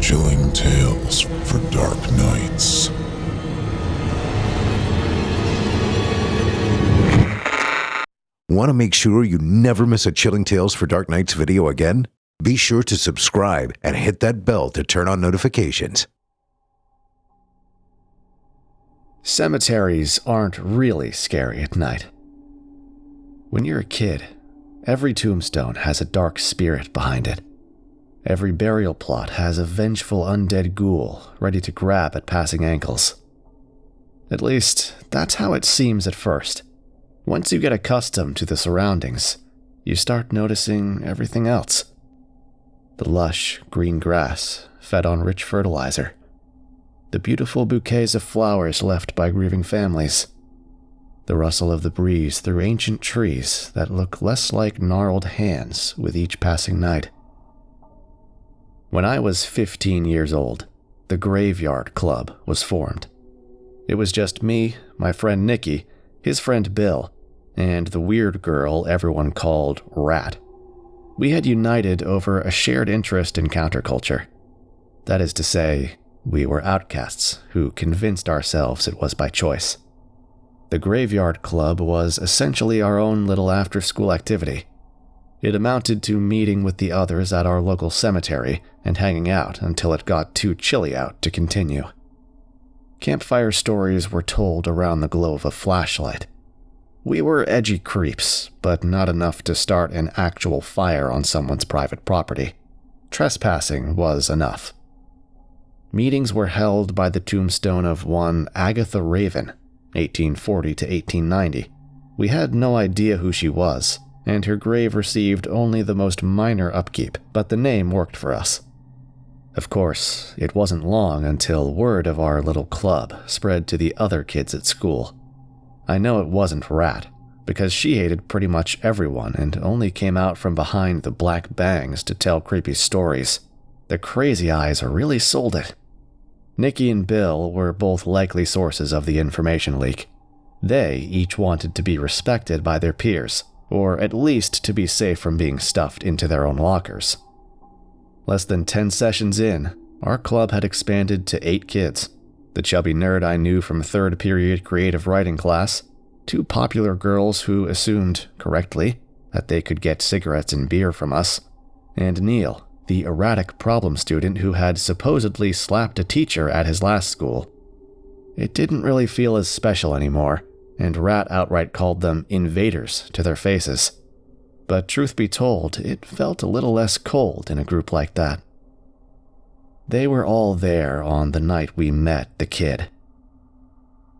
Chilling tales for dark nights. Want to make sure you never miss a Chilling Tales for Dark Nights video again? Be sure to subscribe and hit that bell to turn on notifications. Cemeteries aren't really scary at night. When you're a kid, every tombstone has a dark spirit behind it. Every burial plot has a vengeful undead ghoul ready to grab at passing ankles. At least, that's how it seems at first. Once you get accustomed to the surroundings, you start noticing everything else. The lush, green grass fed on rich fertilizer. The beautiful bouquets of flowers left by grieving families. The rustle of the breeze through ancient trees that look less like gnarled hands with each passing night. When I was 15 years old, the Graveyard Club was formed. It was just me, my friend Nikki, his friend Bill, and the weird girl everyone called Rat. We had united over a shared interest in counterculture. That is to say, we were outcasts who convinced ourselves it was by choice. The Graveyard Club was essentially our own little after-school activity. It amounted to meeting with the others at our local cemetery and hanging out until it got too chilly out to continue. Campfire stories were told around the glow of a flashlight. We were edgy creeps, but not enough to start an actual fire on someone's private property. Trespassing was enough. Meetings were held by the tombstone of one Agatha Raven, 1840 to 1890. We had no idea who she was, and her grave received only the most minor upkeep, but the name worked for us. Of course, it wasn't long until word of our little club spread to the other kids at school. I know it wasn't Rat, because she hated pretty much everyone and only came out from behind the black bangs to tell creepy stories. The crazy eyes really sold it. Nikki and Bill were both likely sources of the information leak. They each wanted to be respected by their peers, or at least to be safe from being stuffed into their own lockers. Less than 10 sessions in, our club had expanded to 8 kids. The chubby nerd I knew from third period creative writing class, 2 popular girls who assumed, correctly, that they could get cigarettes and beer from us, and Neil, the erratic problem student who had supposedly slapped a teacher at his last school. It didn't really feel as special anymore, and Rat outright called them invaders to their faces. But truth be told, it felt a little less cold in a group like that. They were all there on the night we met the kid.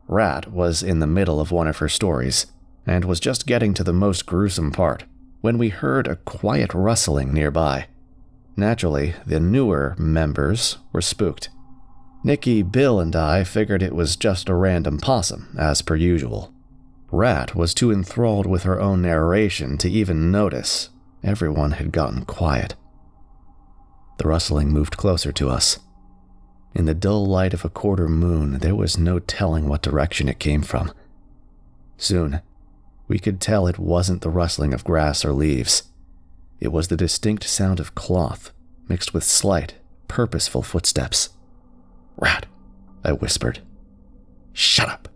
Rat was in the middle of one of her stories, and was just getting to the most gruesome part, when we heard a quiet rustling nearby. Naturally, the newer members were spooked. Nikki, Bill, and I figured it was just a random possum, as per usual. Rat was too enthralled with her own narration to even notice. Everyone had gotten quiet. The rustling moved closer to us. In the dull light of a quarter moon, there was no telling what direction it came from. Soon, we could tell it wasn't the rustling of grass or leaves. It was the distinct sound of cloth, mixed with slight, purposeful footsteps. "Rat," I whispered. "Shut up."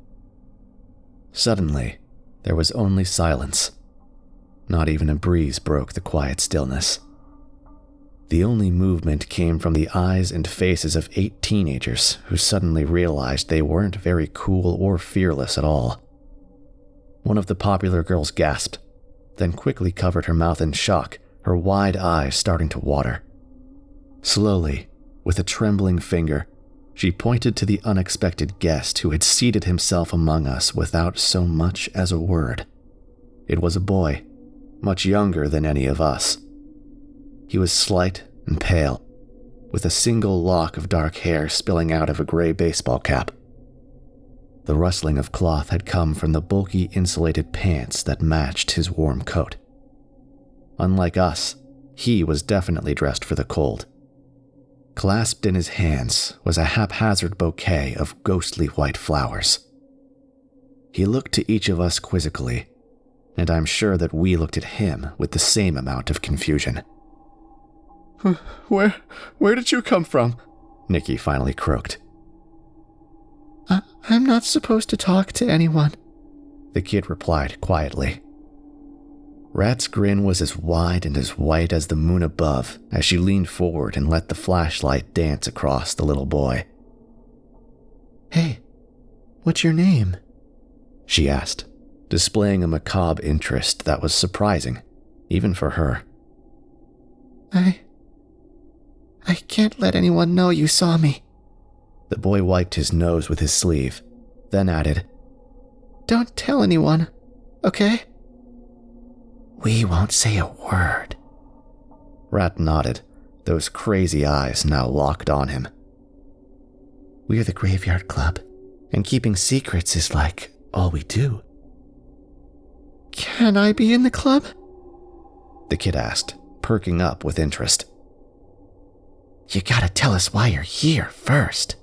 Suddenly, there was only silence. Not even a breeze broke the quiet stillness. The only movement came from the eyes and faces of 8 teenagers who suddenly realized they weren't very cool or fearless at all. One of the popular girls gasped, then quickly covered her mouth in shock, her wide eyes starting to water. Slowly, with a trembling finger, she pointed to the unexpected guest who had seated himself among us without so much as a word. It was a boy, much younger than any of us. He was slight and pale, with a single lock of dark hair spilling out of a gray baseball cap. The rustling of cloth had come from the bulky insulated pants that matched his warm coat. Unlike us, he was definitely dressed for the cold. Clasped in his hands was a haphazard bouquet of ghostly white flowers. He looked to each of us quizzically, and I'm sure that we looked at him with the same amount of confusion. Where did you come from?" Nikki finally croaked. I'm not supposed to talk to anyone, the kid replied quietly. Rat's grin was as wide and as white as the moon above as she leaned forward and let the flashlight dance across the little boy. Hey, what's your name? She asked, displaying a macabre interest that was surprising, even for her. I can't let anyone know you saw me. The boy wiped his nose with his sleeve, then added, Don't tell anyone, okay? We won't say a word. Rat nodded, those crazy eyes now locked on him. We're the Graveyard Club, and keeping secrets is like all we do. Can I be in the club? The kid asked, perking up with interest. You gotta tell us why you're here first.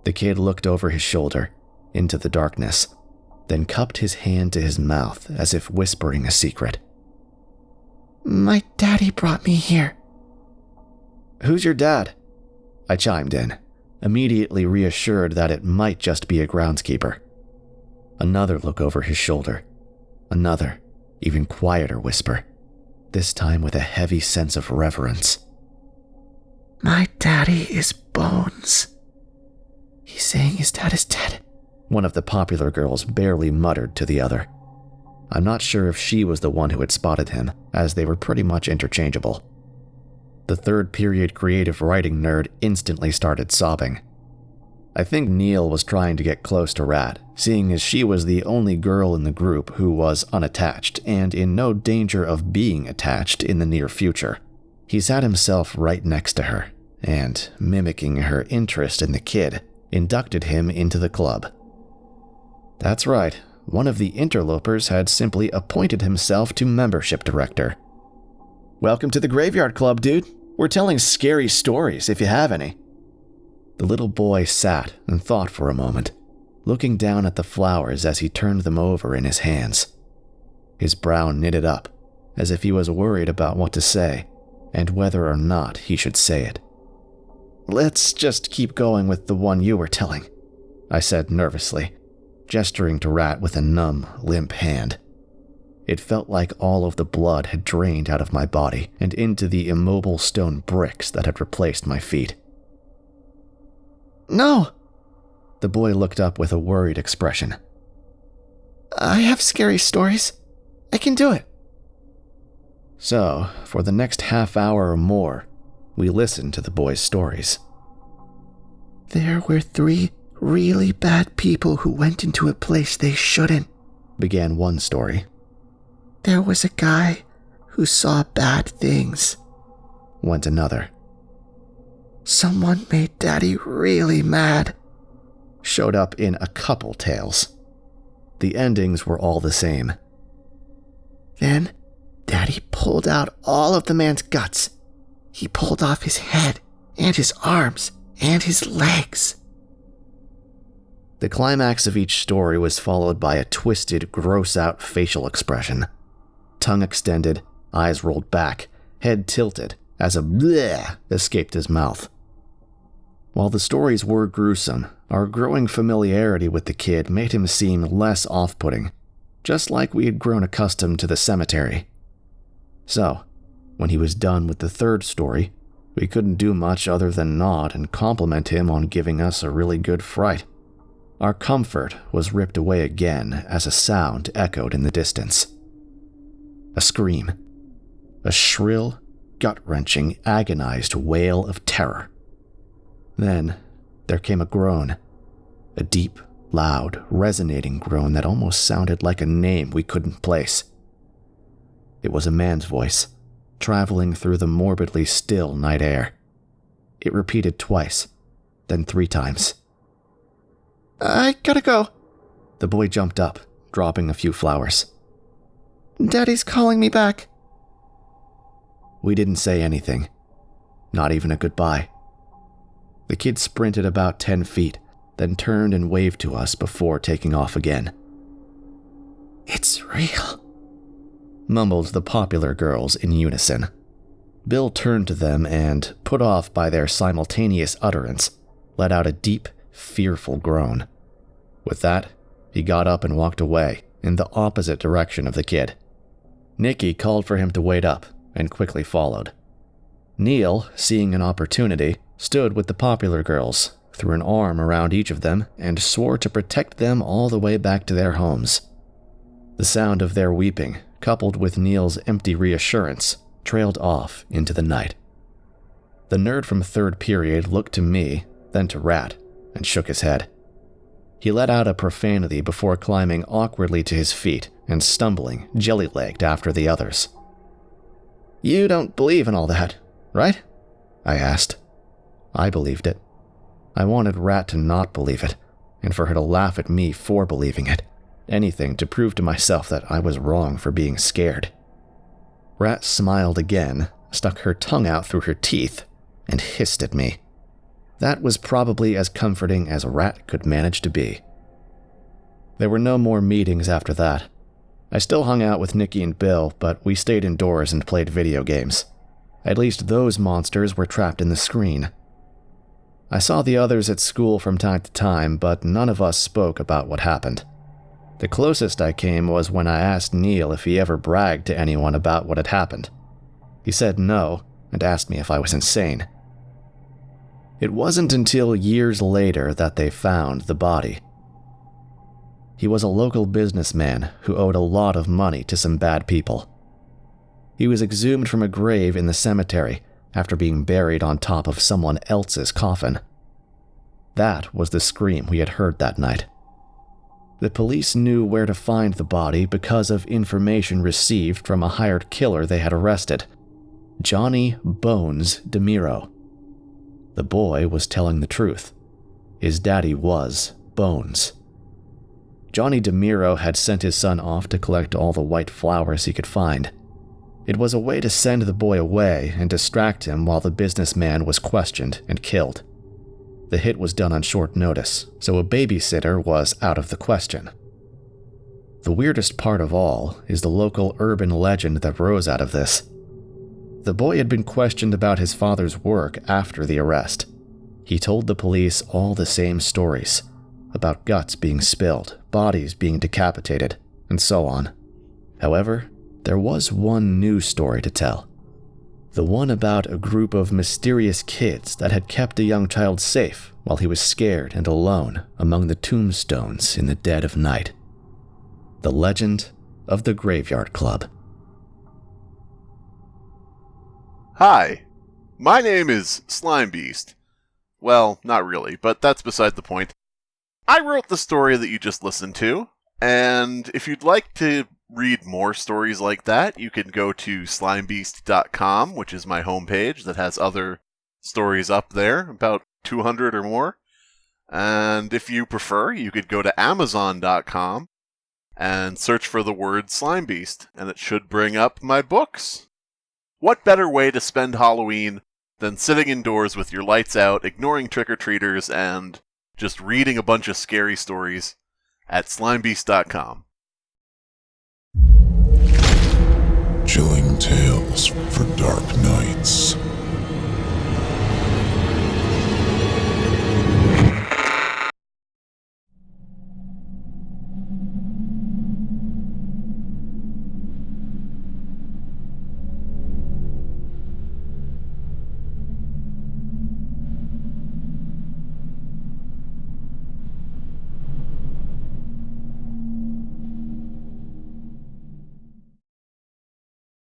The kid looked over his shoulder, into the darkness, then cupped his hand to his mouth as if whispering a secret. My daddy brought me here. Who's your dad? I chimed in, immediately reassured that it might just be a groundskeeper. Another look over his shoulder. Another, even quieter whisper, this time with a heavy sense of reverence. My daddy is Bones. He's saying his dad is dead. One of the popular girls barely muttered to the other. I'm not sure if she was the one who had spotted him, as they were pretty much interchangeable. The third period creative writing nerd instantly started sobbing. I think Neil was trying to get close to Rat, seeing as she was the only girl in the group who was unattached and in no danger of being attached in the near future. He sat himself right next to her, and, mimicking her interest in the kid, inducted him into the club. That's right, one of the interlopers had simply appointed himself to membership director. Welcome to the Graveyard Club, dude. We're telling scary stories, if you have any. The little boy sat and thought for a moment, looking down at the flowers as he turned them over in his hands. His brow knitted up, as if he was worried about what to say, and whether or not he should say it. Let's just keep going with the one you were telling, I said nervously, gesturing to Rat with a numb, limp hand. It felt like all of the blood had drained out of my body and into the immobile stone bricks that had replaced my feet. No! The boy looked up with a worried expression. I have scary stories. I can do it. So, for the next half hour or more, we listened to the boy's stories. There were 3 really bad people who went into a place they shouldn't, began one story. There was a guy who saw bad things, went another. Someone made Daddy really mad, showed up in a couple tales. The endings were all the same. Then, Daddy pulled out all of the man's guts. He pulled off his head, and his arms, and his legs. The climax of each story was followed by a twisted, gross-out facial expression. Tongue extended, eyes rolled back, head tilted, as a bleh escaped his mouth. While the stories were gruesome, our growing familiarity with the kid made him seem less off-putting, just like we had grown accustomed to the cemetery. So, when he was done with the third story, we couldn't do much other than nod and compliment him on giving us a really good fright. Our comfort was ripped away again as a sound echoed in the distance. A scream. A shrill, gut-wrenching, agonized wail of terror. Then, there came a groan. A deep, loud, resonating groan that almost sounded like a name we couldn't place. It was a man's voice, traveling through the morbidly still night air. It repeated twice, then 3 times. I gotta go. The boy jumped up, dropping a few flowers. Daddy's calling me back. We didn't say anything, not even a goodbye. The kid sprinted about 10 feet, then turned and waved to us before taking off again. It's real, mumbled the popular girls in unison. Bill turned to them and, put off by their simultaneous utterance, let out a deep, fearful groan. With that, he got up and walked away in the opposite direction of the kid. Nikki called for him to wait up and quickly followed. Neil, seeing an opportunity, stood with the popular girls, threw an arm around each of them, and swore to protect them all the way back to their homes. The sound of their weeping, coupled with Neil's empty reassurance, trailed off into the night. The nerd from third period looked to me, then to Rat, and shook his head. He let out a profanity before climbing awkwardly to his feet and stumbling, jelly-legged after the others. "You don't believe in all that, right?" I asked. I believed it. I wanted Rat to not believe it, and for her to laugh at me for believing it. Anything to prove to myself that I was wrong for being scared. Rat smiled again, stuck her tongue out through her teeth, and hissed at me. That was probably as comforting as Rat could manage to be. There were no more meetings after that. I still hung out with Nikki and Bill, but we stayed indoors and played video games. At least those monsters were trapped in the screen. I saw the others at school from time to time, but none of us spoke about what happened. The closest I came was when I asked Neil if he ever bragged to anyone about what had happened. He said no, and asked me if I was insane. It wasn't until years later that they found the body. He was a local businessman who owed a lot of money to some bad people. He was exhumed from a grave in the cemetery after being buried on top of someone else's coffin. That was the scream we had heard that night. The police knew where to find the body because of information received from a hired killer they had arrested, Johnny Bones DeMiro. The boy was telling the truth. His daddy was Bones. Johnny DeMiro had sent his son off to collect all the white flowers he could find. It was a way to send the boy away and distract him while the businessman was questioned and killed. The hit was done on short notice, so a babysitter was out of the question. The weirdest part of all is the local urban legend that rose out of this. The boy had been questioned about his father's work after the arrest. He told the police all the same stories, about guts being spilled, bodies being decapitated, and so on. However, there was one new story to tell. The one about a group of mysterious kids that had kept a young child safe while he was scared and alone among the tombstones in the dead of night. The legend of the Graveyard Club. Hi, my name is Slimebeast. Well, not really, but that's beside the point. I wrote the story that you just listened to, and if you'd like to read more stories like that, you can go to slimebeast.com, which is my homepage that has other stories up there, about 200 or more. And if you prefer, you could go to amazon.com and search for the word Slimebeast, and it should bring up my books. What better way to spend Halloween than sitting indoors with your lights out, ignoring trick-or-treaters, and just reading a bunch of scary stories at slimebeast.com. Chilling tales for dark nights.